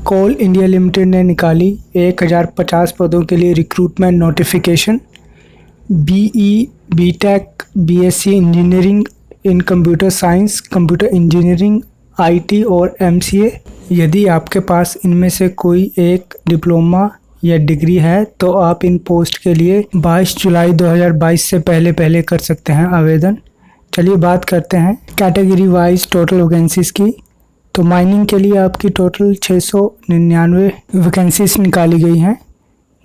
कोल India limited ने निकाली 1050 पदों के लिए recruitment notification. BE, BTech, BSc engineering in computer science, computer engineering, IT और एमसीए। यदि आपके पास इनमें से कोई एक डिप्लोमा या डिग्री है तो आप इन पोस्ट के लिए 22 जुलाई 2022 से पहले कर सकते हैं आवेदन। चलिए बात करते हैं कैटेगरी वाइज टोटल वैकेंसीज़ की। तो माइनिंग के लिए आपकी टोटल 699 वैकेंसीज निकाली गई हैं,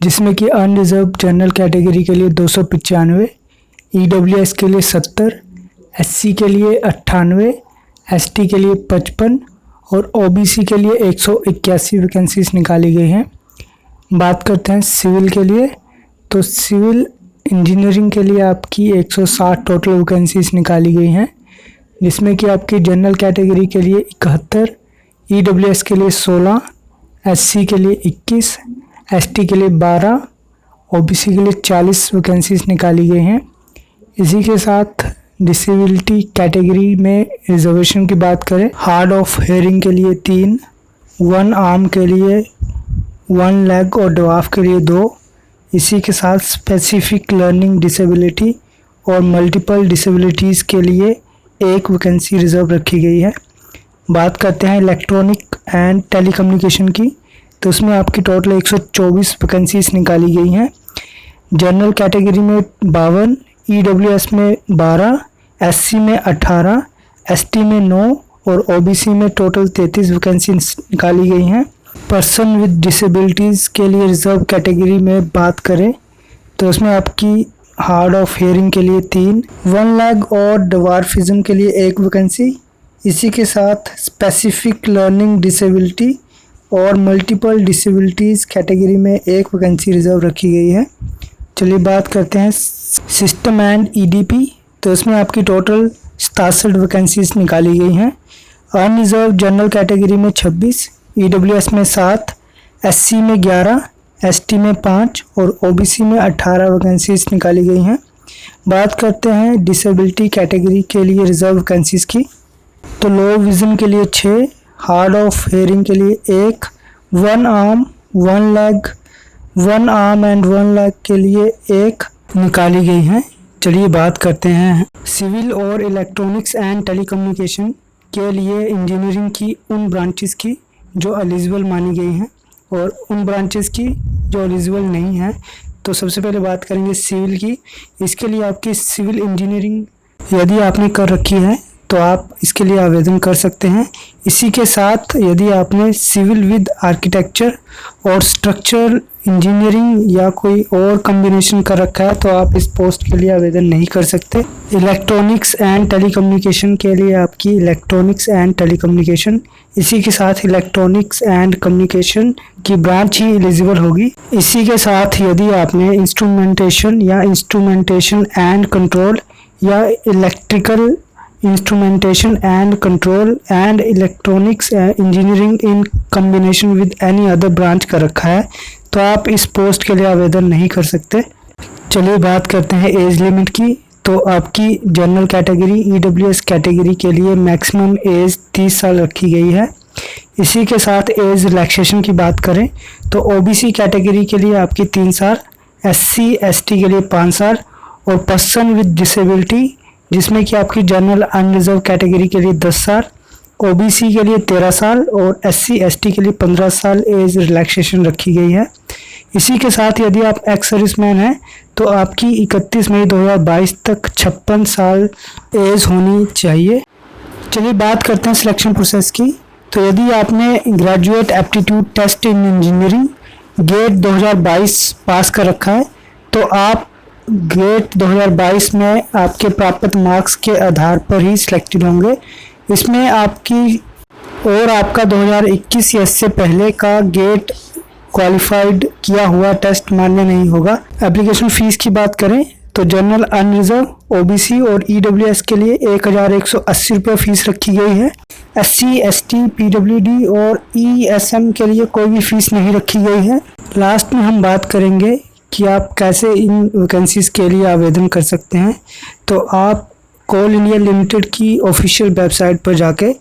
जिसमें कि अनरिजर्व जनरल कैटेगरी के लिए 295, ईडब्ल्यूएस के लिए 70, एससी के लिए 98, एसटी के लिए 55 और ओबीसी के लिए 181 वैकेंसीज निकाली गई हैं। बात करते हैं सिविल के लिए। तो सिविल इंजीनियरिंग के लिए आपकी 160 टोटल वैकेंसीज निकाली गई हैं, जिसमें कि आपकी जनरल कैटेगरी के लिए 71, ईडब्ल्यूएस के लिए 16, एससी के लिए 21, एसटी के लिए 12, ओबीसी के लिए 40 वैकेंसीज निकाली गई हैं। इसी के साथ डिसेबिलिटी कैटेगरी में रिजर्वेशन की बात करें, हार्ड ऑफ हेयरिंग के लिए 3, वन आर्म के लिए 1 लेग और ड्वार्फ के लिए 2। इसी के साथ स्पेसिफिक लर्निंग डिसेबिलिटी और मल्टीपल डिसेबिलिटीज़ के लिए 1 वैकेंसी रिजर्व रखी गई है। बात करते हैं इलेक्ट्रॉनिक एंड टेलीकम्युनिकेशन की। तो उसमें आपकी टोटल 124 वैकेंसीज निकाली गई हैं। जनरल कैटेगरी में 52, ईडब्ल्यूएस में 12, एससी में 18, एसटी में 9 और ओबीसी में टोटल 33 वैकेंसीज निकाली गई हैं। पर्सन विद डिसेबिलिटीज़ के लिए रिजर्व कैटेगरी में बात करें तो उसमें आपकी हार्ड ऑफ हेयरिंग के लिए 3, 1 लेग और ड्वार्फिज्म के लिए 1 वैकेंसी। इसी के साथ स्पेसिफिक लर्निंग डिसेबिलिटी और मल्टीपल डिसेबिलिटीज़ कैटेगरी में 1 वैकेंसी रिजर्व रखी गई है। चलिए बात करते हैं सिस्टम एंड ईडीपी। तो इसमें आपकी टोटल 67 वैकेंसीज निकाली गई हैं। अनरिजर्व जनरल कैटेगरी में 26, ईडब्ल्यूएस में 7, एससी में 11, एसटी में 5 और ओबीसी में 18 वैकेंसीज निकाली गई हैं। बात करते हैं डिसेबिलिटी कैटेगरी के लिए रिजर्व वैकेंसीज की। तो लो विज़न के लिए 6, हार्ड ऑफ हेयरिंग के लिए 1, 1 arm, 1 leg, 1 arm and 1 leg के लिए 1 निकाली गई हैं। चलिए बात करते हैं सिविल और इलेक्ट्रॉनिक्स एंड टेलीकम्युनिकेशन के लिए इंजीनियरिंग की उन ब्रांचेस की जो एलिजिबल मानी गई हैं और उन ब्रांचेस की जो एलिजिबल नहीं है। तो सबसे पहले बात करेंगे सिविल की। इसके लिए आपकी सिविल इंजीनियरिंग यदि आपने कर रखी है तो आप इसके लिए आवेदन कर सकते हैं। इसी के साथ यदि आपने सिविल विद आर्किटेक्चर और स्ट्रक्चरल इंजीनियरिंग या कोई और कॉम्बिनेशन कर रखा है तो आप इस पोस्ट के लिए आवेदन नहीं कर सकते। इलेक्ट्रॉनिक्स एंड टेलीकम्युनिकेशन के लिए आपकी इलेक्ट्रॉनिक्स एंड टेलीकम्युनिकेशन, इसी के साथ इलेक्ट्रॉनिक्स एंड कम्युनिकेशन की ब्रांच ही एलिजिबल होगी। इसी के साथ यदि आपने इंस्ट्रूमेंटेशन या इंस्ट्रूमेंटेशन एंड कंट्रोल या electrical instrumentation and control and electronics engineering in combination with any other branch कर रखा है तो आप इस पोस्ट के लिए आवेदन नहीं कर सकते। चलिए बात करते हैं एज लिमिट की। तो आपकी जनरल कैटेगरी ईडब्ल्यूएस कैटेगरी के लिए मैक्सिमम एज 30 साल रखी गई है। इसी के साथ एज रिलैक्सेशन की बात करें तो ओबीसी कैटेगरी के लिए आपकी 3 साल, एससी एसटी के लिए 5 साल और पर्सन विद डिसेबिलिटी जिसमें कि आपकी जनरल अनरिजर्व कैटेगरी के लिए 10 साल, ओबीसी के लिए 13 साल और एससी एसटी के लिए 15 साल एज रिलैक्सेशन रखी गई है। इसी के साथ यदि आप एक्स सर्विसमैन हैं तो आपकी 31 मई 2022 तक 56 साल एज होनी चाहिए। चलिए बात करते हैं सिलेक्शन प्रोसेस की। तो यदि आपने graduate aptitude test in engineering GATE 2022 pass कर रखा है तो आप गेट 2022 में आपके प्राप्त मार्क्स के आधार पर ही सिलेक्टेड होंगे। इसमें आपकी और आपका 2021 या इससे पहले का गेट क्वालिफाइड किया हुआ टेस्ट मान्य नहीं होगा। एप्लीकेशन फ़ीस की बात करें तो जनरल अनरिजर्व, ओबीसी और ईडब्ल्यूएस के लिए 1180 रुपये फ़ीस रखी गई है। एससी, एसटी, पीडब्ल्यूडी और ईएसएम के लिए कोई भी फ़ीस नहीं रखी गई है। लास्ट में हम बात करेंगे कि आप कैसे इन वैकेंसीज़ के लिए आवेदन कर सकते हैं। तो आप कोल इंडिया लिमिटेड की ऑफिशियल वेबसाइट पर जाके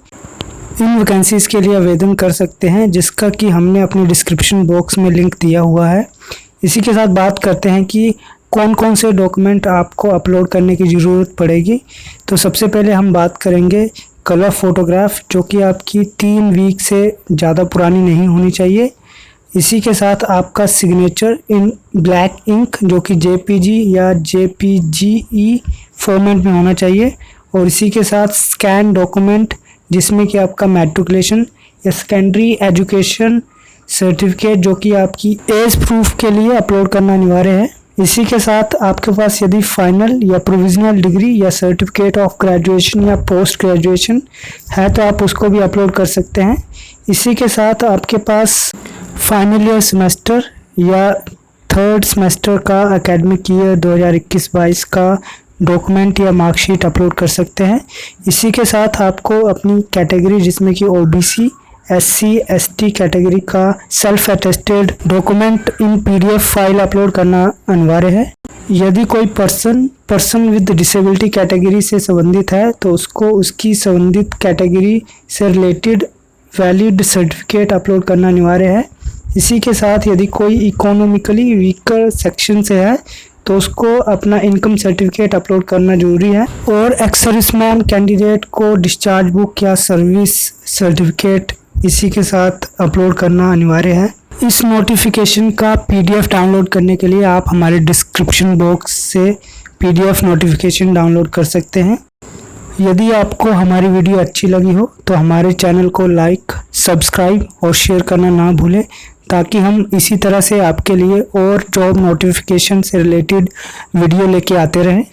इन वैकेंसीज़ के लिए आवेदन कर सकते हैं, जिसका कि हमने अपने डिस्क्रिप्शन बॉक्स में लिंक दिया हुआ है। इसी के साथ बात करते हैं कि कौन कौन से डॉक्यूमेंट आपको अपलोड करने की ज़रूरत पड़ेगी। तो सबसे पहले हम बात करेंगे कलर फ़ोटोग्राफ, जो कि आपकी 3 वीक से ज़्यादा पुरानी नहीं होनी चाहिए। इसी के साथ आपका सिग्नेचर इन ब्लैक इंक, जो कि जेपीजी या जेपीजीई फॉर्मेट में होना चाहिए। और इसी के साथ स्कैन डॉक्यूमेंट, जिसमें कि आपका मैट्रिकुलेशन या सेकेंडरी एजुकेशन सर्टिफिकेट, जो कि आपकी एज प्रूफ के लिए अपलोड करना अनिवार्य है। इसी के साथ आपके पास यदि फाइनल या प्रोविजनल डिग्री या सर्टिफिकेट ऑफ ग्रेजुएशन या पोस्ट ग्रेजुएशन है तो आप उसको भी अपलोड कर सकते हैं। इसी के साथ आपके पास फाइनल ईयर सेमेस्टर या थर्ड सेमेस्टर का एकेडमिक ईयर 2021-22 का डॉक्यूमेंट या मार्कशीट अपलोड कर सकते हैं। इसी के साथ आपको अपनी कैटेगरी, जिसमें कि ओबीसी, SC, ST कैटेगरी का self attested document in PDF file upload करना अनिवार्य है। यदि कोई पर्सन विद डिसेबिलिटी कैटेगरी से संबंधित है तो उसको उसकी संबंधित कैटेगरी से रिलेटेड वैलिड सर्टिफिकेट अपलोड करना अनिवार्य है। इसी के साथ यदि कोई इकोनॉमिकली वीकर सेक्शन से है तो उसको अपना इनकम सर्टिफिकेट अपलोड करना जरूरी है। और एक्स सर्विसमैन कैंडिडेट को डिस्चार्ज बुक या सर्विस सर्टिफिकेट इसी के साथ अपलोड करना अनिवार्य है। इस नोटिफिकेशन का PDF डाउनलोड करने के लिए आप हमारे डिस्क्रिप्शन बॉक्स से PDF नोटिफिकेशन डाउनलोड कर सकते हैं। यदि आपको हमारी वीडियो अच्छी लगी हो तो हमारे चैनल को लाइक, सब्सक्राइब और शेयर करना ना भूलें, ताकि हम इसी तरह से आपके लिए और जॉब नोटिफिकेशन से रिलेटेड वीडियो लेके आते रहें।